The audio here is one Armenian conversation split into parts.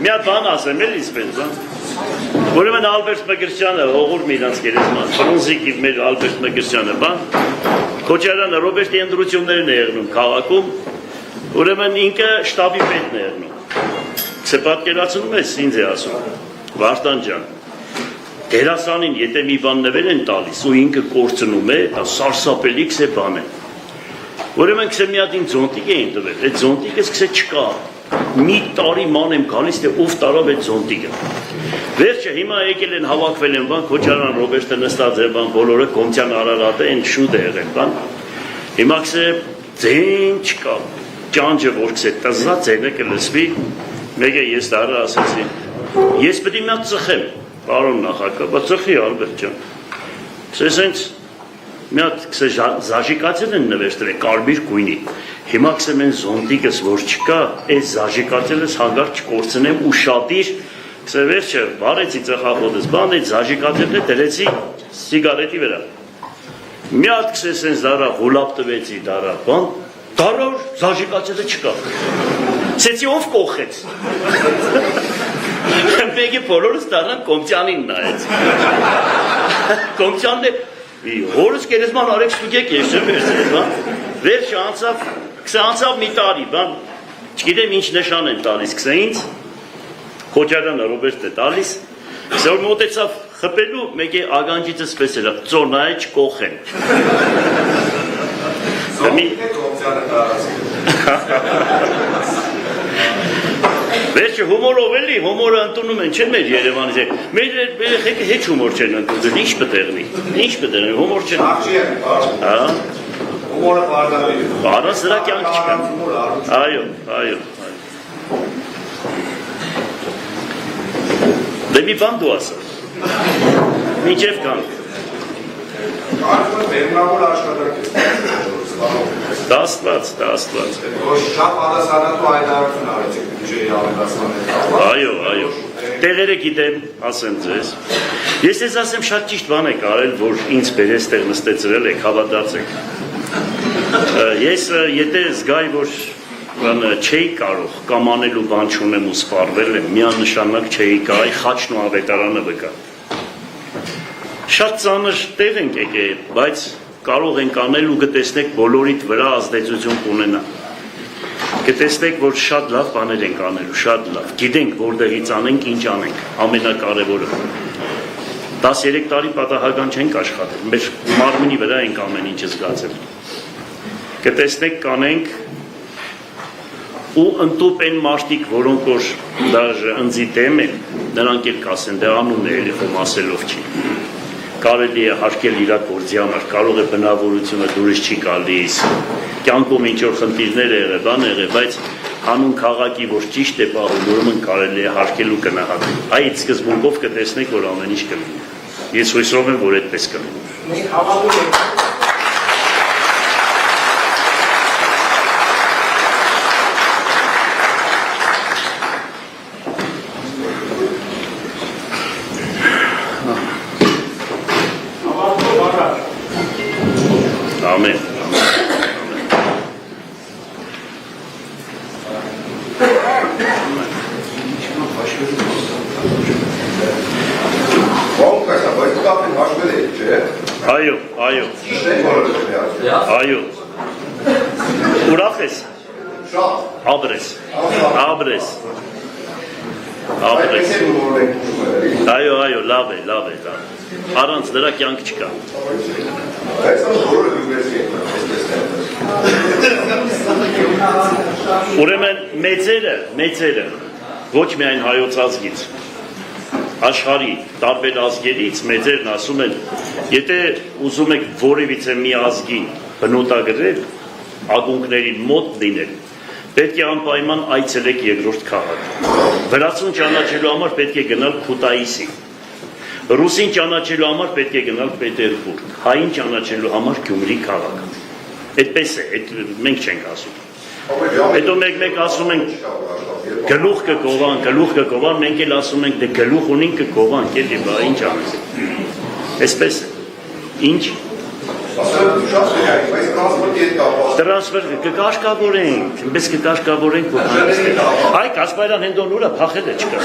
մի հատ բան ասեմ, էլ իսպես, բան։ Ուրեմն Ալբերտ Մկրտչյանը հողուրմ իրանց գերեզման, Ֆրունզիկի մեր Ալբերտ Մկրտչյանը, բան, Քոչարյանը Ռոբերտի ընտրություններն է եղնում քաղաքում, ուրեմն ինքը շտաբի պետն է եղնում։ Պատկերացնում ես, ինձ է ասում, Վարդան ջան, դերասանին եթե մի բան նվեր են տալիս ու ինքը կորցնում է, դա սարսափելի քսե բան է։ Ուրեմն քսե մի հատ ինձ զոնտիկ էին տվել, այդ զոնտիկը քսե չկա։ Մի տարի ման եմ գալիս, թե ով տարավ այդ զոնտիկը։ Վերջը հիմա եկել են հավաքվել են, բան, Քոչարյան Ռոբերտը նստած է, բան, բոլորը Կոմցյան Արարատը են շուտ է եղել, բան։ Հիմա քսե ձեն չկա, ճանճը որ քսե տզա ձենը կլսվի, մեկը ես դարը ասացի, ես պետք է մի հատ ծխեմ, պարոն նախագահ, բայց ծխի Ալբերտ ջան։ Սենց մի հատ քսե զաժիկացել են նվերտրել կարմիր գույնի։ Հիմա քսեմ են զոնտիկս որ չկա, այս զաժիկացելս հագարտ չկորցնեմ ու շատիր, քսե վերջը բարեցի ծխախոտս, բան այդ զաժիկացելը դրեցի սիգարետի վրա։ Մի հատ քսե սենց դարա հոլապ տվեցի դարա, բան, դարա զաժիկացելը չկա։ Սեցի ով կողեց։ Մեկի բոլորս դառնան Կոմցյանին նայեց։ Կոմցյանն է հորս գերեզման արեք ստուգեք ես չեմ վերցրել, բան։ Վերջը անցավ, քսե անցավ մի տարի, բան, չգիտեմ ինչ նշան են տալիս, քսե ինձ, Քոչարյանը Ռոբերտը տալիս, քսե որ մոտեցավ խփելու, մեկի ագանջիցս պես էր, ծոնայ չկողեն։ Վերջը հումորով էլի, հումորը ընդունում են, չեն մեր Երևանից է, մեր երեխեքը հեչ հումոր չեն ընդունում, ինչ պտեղնի, հումոր չեն։ Հումորը պարդարվի։ Առանց դրա կյանք չկա։ Այո։ Դե մի բան դու ասա։ Մինչև կան։ Կարծում բերնավոր աշխատանք է։ Դա աստված։ Շատ պատասխանատու հայտարարություն արեցիք բյուջեի ավելացման։ Այո։ Տեղերը գիտեմ, ասեմ ձեզ։ Ես ես ասեմ շատ ճիշտ բան եք արել, որ ինձ բերես տեղ նստեցրել եք, հավատացեք։ Ես եթե զգայի, որ չէի կարող կամ անելու բան չունեմ ու սպառվել եմ, միանշանակ չէի կարի խաչն ու ավետարանը վկա։ Շատ ծանր տեղ ենք եկել, բայց կարող ենք անել ու կտեսնեք բոլորիդ վրա ազդեցություն կունենա։ Կտեսնեք, որ շատ լավ բաներ ենք անելու, շատ լավ։ Գիտենք որտեղից անենք, ինչ անենք, ամենակարևորը։ 13 տարի պատահական չենք աշխատել, մեր մարմնի վրա ենք ամեն ինչը զգացել։ Կտեսնեք կանենք ու ընդուպ են մարդիկ, որոնք որ դաժե ընձի դեմ են, նրանք էլ կասեն, դե անուն է երեխում ասելով չի։ Կարելի է հարկել իր գործի համար, կարող է բնավորությունը դուրս չի գալիս, կյանքում ինչ-որ խնդիրներ է եղել, բան եղել, բայց հանուն քաղաքի, որ ճիշտ է պահում, ուրեմն կարելի է հարկել ու գնահատել։ Այդ սկզբունքով կտեսնեք, որ ամեն ինչ կլինի։ Ես հույսով եմ, որ այդպես կլինի։ Ամեն։ Այո։ Ուրախ ես։ Աբրես։ Այո, լավ է։ Առանց դրա կյանք չկա։ Ուրեմն մեծերը ոչ միայն հայոց ազգից, աշխարհի տարբեր ազգերից մեծերն ասում են, եթե ուզում եք որևիցե մի ազգի բնութագրել, ակունքներին մոտ լինել, պետք է անպայման այցելեք երկրորդ քաղաք։ Վրացուն ճանաչելու համար պետք է գնալ Քուտայիսի։ Ռուսին ճանաչելու համար պետք է գնալ Պետերբուրգ, հային ճանաչելու համար Գյումրի քաղաք։ Այդպես է, մենք չենք ասում։ Հետո մեկ ասում ենք գլուխ կկովան, մենք էլ ասում ենք դե գլուխ ունին կկովանք, էլի բա ինչ անենք։ Այսպես է։ Ինչ։ Տրանսֆեր կկաշկավորենք, մեզ կկաշկավորենք այ Կասպարյան հենդոն ուրա փախել է չկա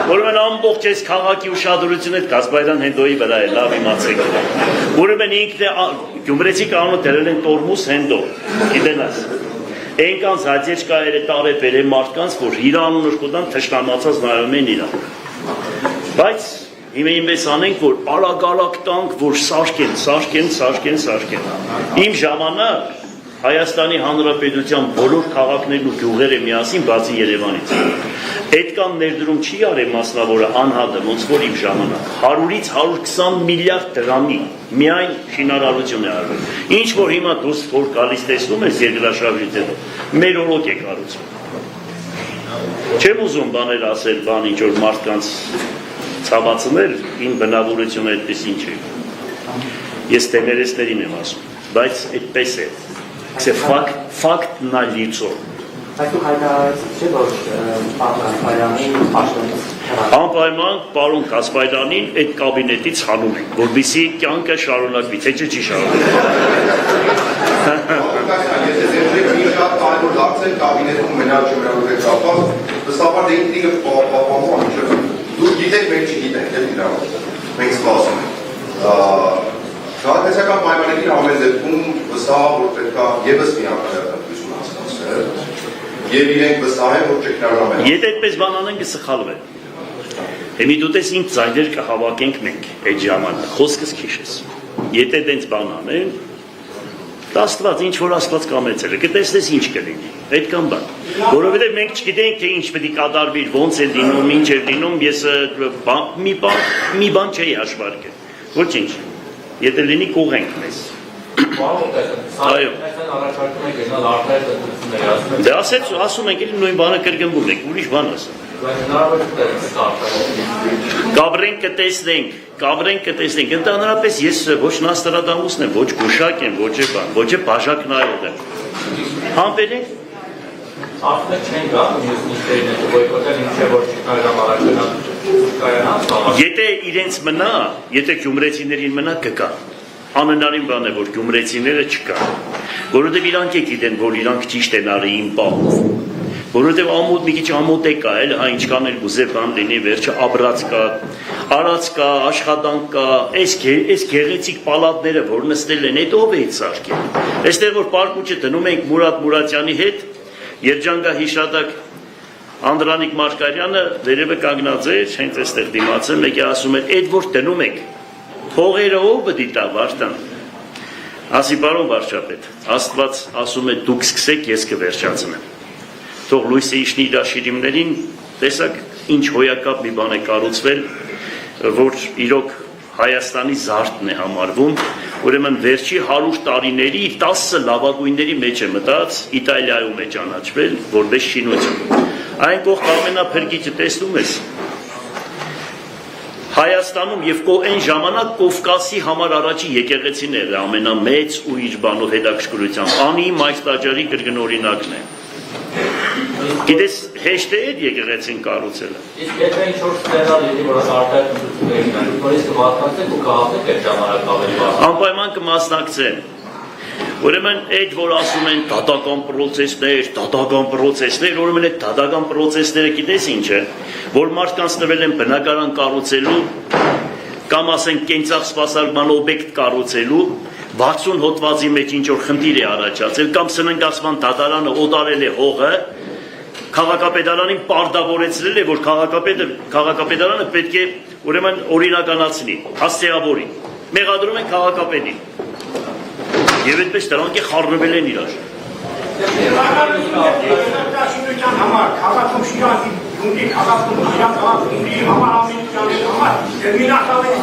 Ուրեմն ամբողջ այս քաղաքի ուշադրությունը Կասպարյան հենդոյի վրա է լավ իմացեք Ուրեմն ինքն է Գյումրեցի կանոնը դրել են տորմուս հենդո գիտենաս Այնքան զաձեչկայերը տարեպել է մարդկանց, որ իր անունը շկոտան թշնամացած նայում են իրան Բայց հիմա ինվես անենք, որ արագ տանք, որ սարքեն Իմ ժամանակ Հայաստանի Հանրապետության բոլոր քաղաքներն ու գյուղերը միասին բացի Երևանից Այդքան ներդրում չի արել մասնավորը անհատը, ոնց որ իմ ժամանակ 100-ից 120 միլիարդ դրամի միայն շինարարություն է արվել Ինչ որ հիմա դուս որ գալիս տեսնում ես երկրաշարժից հետո մեր օրոք է կառուցվում Չեմ ուզում բաներ ասել, բան ինչ որ մարդկանց ցավացնել, իմ բնավորությունը այդպես ինչ է Ես տեներեսներին եմ ասում, բայց այդպես է Це факт налицо. Անպայման պարոն Կասպարյանին այդ կաբինետից հանում ենք, որպեսզի կյանքը շարունակվի, թե չի շարունակվի։ Կաբինետում մենալ չմենալու կապված, վստահաբար դե ինքնիկը պահպանվում է, դուք գիտեք, մենք չգիտենք, էլ իրավունք, մենք սպասում ենք։ Քաղաքացիական պայմանների ամեն դեպքում վստահ որ պետք է եւս մի ակնհայտություն հասկանալ եւ իրենք վստահ են որ չկնարնամեն Եթե այդպես բան անեն կսխալվեն Հիմա դու տես ինձ ծայրեր կհավաքենք մենք այդ ժամանակ խոսքս քիչ է Եթե դենց բան անեն Աստված ինչ որ Աստված կամեցել է կտեսնես ինչ կլինի այդքան բան որովհետեւ մենք չգիտենք թե ինչ պետք է կատարվի ոնց է լինում ինչ է լինում ես մի բան չէի հաշվարկել ոչինչ Եթե լինի կուղենք մեզ Այո Դե ասում ենք նույն բանը կրկնվում եք ուրիշ բան ասեմ Կաբրենք կտեսնենք Ընդհանրապես ես ոչ Նաստրադամուսն եմ ոչ գուշակ եմ ոչ է բաժակ նայող եմ Համբերենք Ասում եք չեն գա նյութերները բոյկոտել ինչ որ չկարողամ առաջանալ Եթե իրենց մնա, եթե գյումրեցիներին մնա կգա Ամենարին բան է որ գյումրեցիները չկա Որովհետև իրանք գիտեն որ իրանք ճիշտ են արի իմ պահով Որովհետև ամոթ մի քիչ ամոթ է կա էլ հա ինչքան էլ գուզե բան լինի վերջը աբրած կա Արած կա աշխատանք կա այս գեղեցիկ պալատները որ նստել են այդ ով է սարքել Այստեղ որ պարկուճը դնում ենք Մուրադ Մուրադյանի հետ Երջանկա հիշատակ Անդրանիկ Մարկարյանը վերևը կանգնած էր, հենց այստեղ դիմացել, մեկը ասում էր, այդ որ դնում եք, փողերը ով պետք է տա Վարդան։ Ասի պարոն վարչապետ, Աստված ասում է դուք սկսեք, ես կվերջացնեմ։ Թող լույսը իջնի իր աշիրիմներին, տեսակ ինչ հոյակապ մի բան է կառուցվել, որ իրոք Հայաստանի զարդն է համարվում, ուրեմն վերջի 100 տարիների 10 լավագույնների մեջ է մտած, Իտալիայում է ճանաչվել, որպես շինություն։ Այն կողք ամենափրկիչը տեսնում ես Հայաստանում եւ այն ժամանակ Կովկասի համար առաջի եկեղեցիները ամենամեծ ու իր բանով հետաքրքրությամբ անի Մայր տաճարի կրկնօրինակն է Գիտես հեշտ է այդ եկեղեցին կառուցելը Իսկ եթե ինչ-որ ստենալ լինի որ արտահայտություններ որից կմասնակցեք ու կհասնեք այդ ժամանակ ավելի բարձր Անպայման կմասնակցեն Ուրեմն այդ որ ասում են դատական պրոցեսներ, ուրեմն այդ դատական պրոցեսները գիտես ինչ է, որ մարդկանց տվել են բնակարան կառուցելու, կամ ասենք կենցաղ սպասարկման օբյեկտ կառուցելու, 60 հոդվածի մեջ ինչ որ խնդիր է առաջացել, կամ սննկացման դատարանը օտարել է հողը, քաղաքապետարանին պարտավորեցրել է, որ քաղաքապետարանը պետք է ուրեմն օրինականացնի, հասցեավորի, մեղադրում են քաղաքապետին Եվ այդպես դրանք է խառնվել են իրար։ համար քաղաքում շիրակի ունի քաղաքում շիրակի համար ամենից համար մինախավերի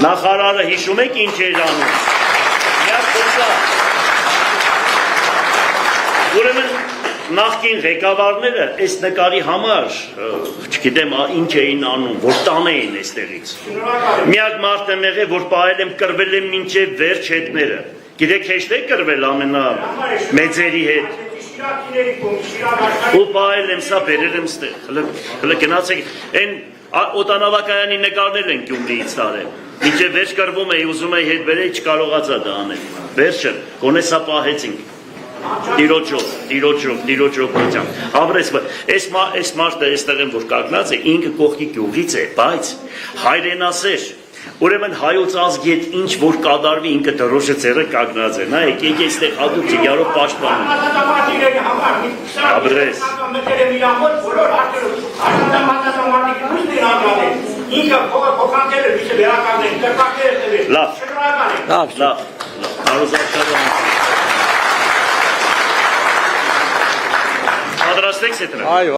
Նախարարը հիշում եք ինչ էր անում։ Ուրեմն նախկին ղեկավարները այս նկարի համար, չգիտեմ ինչ էին անում, որ տանեին այստեղից։ Միակ մարդը մեղե, որ պահել եմ կրվել եմ մինչև վերջ հետները։ Գիտեք հեշտ է կրվել ամենամեծերի հետ։ Ու պահել եմ, սա բերել եմ ստեղ։ Հլը գնացեք, այն օտանավակայանի նկարներ են Գյումրիից տարել։ Մինչև վերջ կրվում էի, ուզում էի հետ բերեի, չկարողացա դա անել։ Վերջը, գոնե սա պահեցինք։ Տիրոջ օգնությամբ։ Ապրես, այս մարդը այստեղ են որ կանգնած է, ինքը կողքի գյուղից է, բայց հայրենասեր։ Ուրեմն հայոց ազգի հետ ինչ որ կատարվի ինքը դրոշը ծերը կանգնած է։ Նայեք, եկեք այստեղ հատուկ չգյարով պաշտպանում։ Ապրես։ Լավ։ Պատրաստեք սետրը։